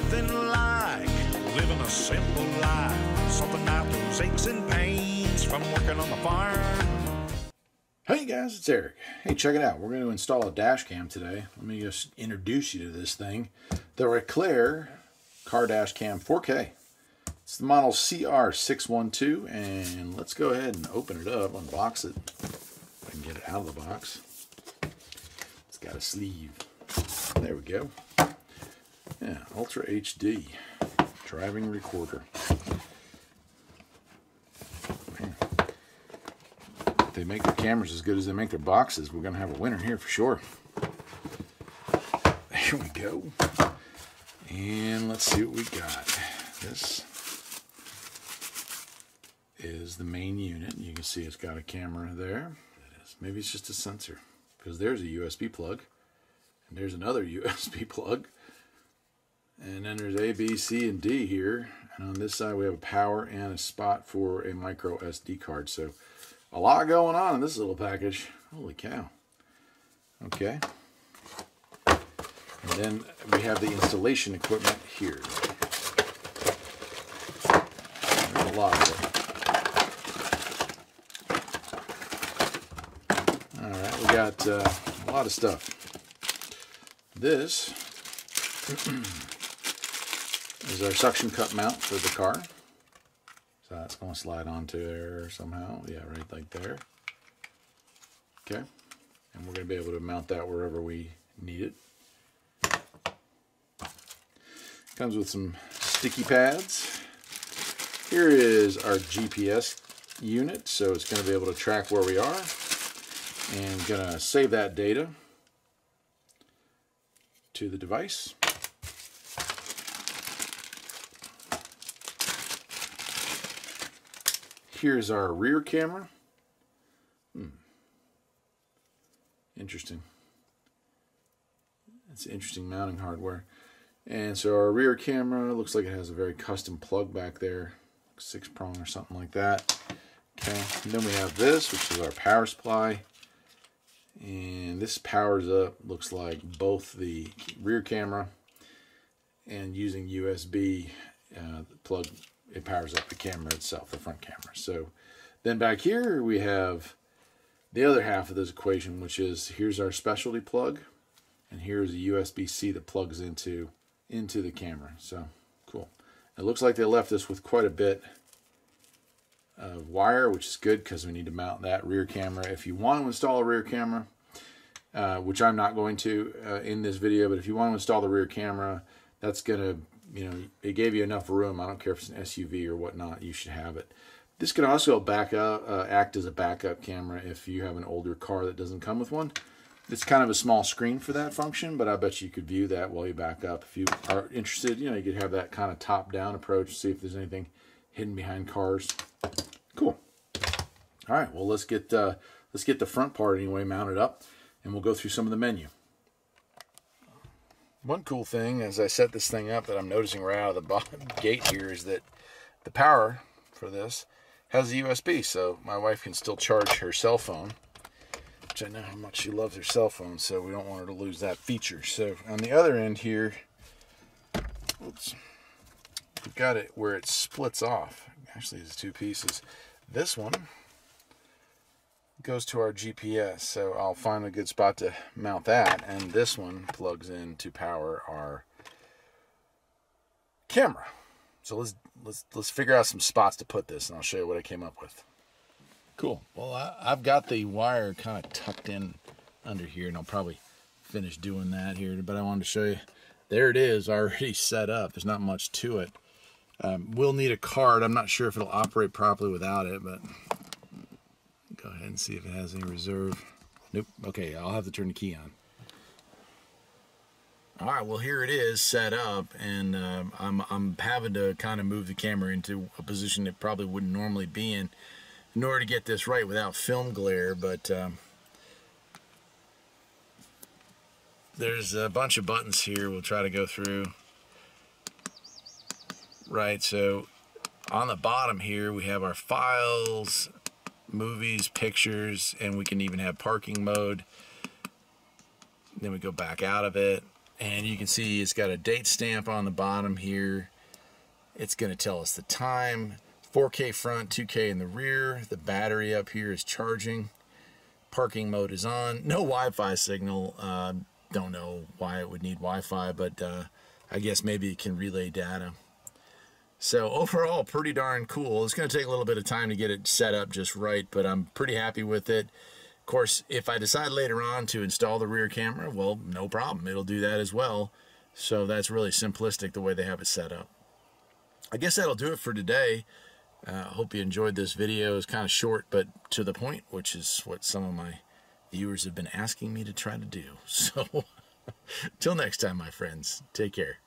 nothing like living a simple life. Something out those aches and pains from working on the farm. Hey guys, it's Eric. Hey, check it out. We're going to install a dash cam today. Let me just introduce you to this thing. The RICILAR car dash cam 4K. It's the model CR612, and let's go ahead and open it up, unbox it. If I can get it out of the box. It's got a sleeve. There we go. Yeah, Ultra HD driving recorder. If they make their cameras as good as they make their boxes, we're going to have a winner here for sure. There we go. And let's see what we got. This is the main unit. You can see it's got a camera there. It is. Maybe it's just a sensor, because there's a USB plug, and there's another USB plug, and then there's A, B, C, and D here. And on this side we have a power and a spot for a micro SD card. So a lot going on in this little package. Holy cow. Okay. And then we have the installation equipment here. There's a lot of it. Alright, we got a lot of stuff. This is our suction cup mount for the car. So that's going to slide onto there somehow. Yeah, right like there. Okay. And we're going to be able to mount that wherever we need it. Comes with some sticky pads. Here is our GPS unit, so it's going to be able to track where we are. And going to save that data to the device. Here's our rear camera. Interesting. It's interesting mounting hardware. And so our rear camera looks like it has a very custom plug back there, 6-prong or something like that. Okay, and then we have this, which is our power supply. And this powers up, looks like, both the rear camera and using USB plug, it powers up the camera itself, the front camera. So then back here we have the other half of this equation, which is here's our specialty plug, and here's a USB-C that plugs into the camera. So cool. It looks like they left us with quite a bit of wire, which is good because we need to mount that rear camera. If you want to install a rear camera, which I'm not going to in this video, but if you want to install the rear camera, that's gonna, it gave you enough room. I don't care if it's an SUV or whatnot, you should have it. This can also act as a backup camera if you have an older car that doesn't come with one. It's kind of a small screen for that function, but I bet you could view that while you back up. If you are interested, you could have that kind of top-down approach, see if there's anything hidden behind cars. Cool. All right, well, let's get the front part anyway mounted up, and we'll go through some of the menu. One cool thing as I set this thing up that I'm noticing right out of the gate here is that the power for this has a USB, so my wife can still charge her cell phone, which I know how much she loves her cell phone, so we don't want her to lose that feature. So on the other end here, oops, we've got it where it splits off. Actually, it's two pieces. This one goes to our GPS, so I'll find a good spot to mount that, and this one plugs in to power our camera. So let's figure out some spots to put this, and I'll show you what I came up with. Cool. Well, I've got the wire kind of tucked in under here, and I'll probably finish doing that here, but I wanted to show you. There it is, already set up. There's not much to it. We'll need a card. I'm not sure if it'll operate properly without it, but go ahead and see if it has any reserve. Nope. Okay, I'll have to turn the key on. All right, well, here it is set up, and I'm having to kind of move the camera into a position it probably wouldn't normally be in order to get this right without film glare, but there's a bunch of buttons here we'll try to go through. Right, so on the bottom here we have our files, movies, pictures, and we can even have parking mode. Then we go back out of it, And you can see it's got a date stamp on the bottom here. It's going to tell us the time. 4K front, 2K in the rear. The battery up here is charging. Parking mode is on. No Wi-Fi signal. Don't know why it would need Wi-Fi, but I guess maybe it can relay data. So overall, pretty darn cool. It's going to take a little bit of time to get it set up just right, but I'm pretty happy with it. Of course, if I decide later on to install the rear camera, well, no problem. It'll do that as well. So that's really simplistic the way they have it set up. I guess that'll do it for today. I hope you enjoyed this video. It's kind of short, but to the point, which is what some of my viewers have been asking me to try to do. So, till next time, my friends, take care.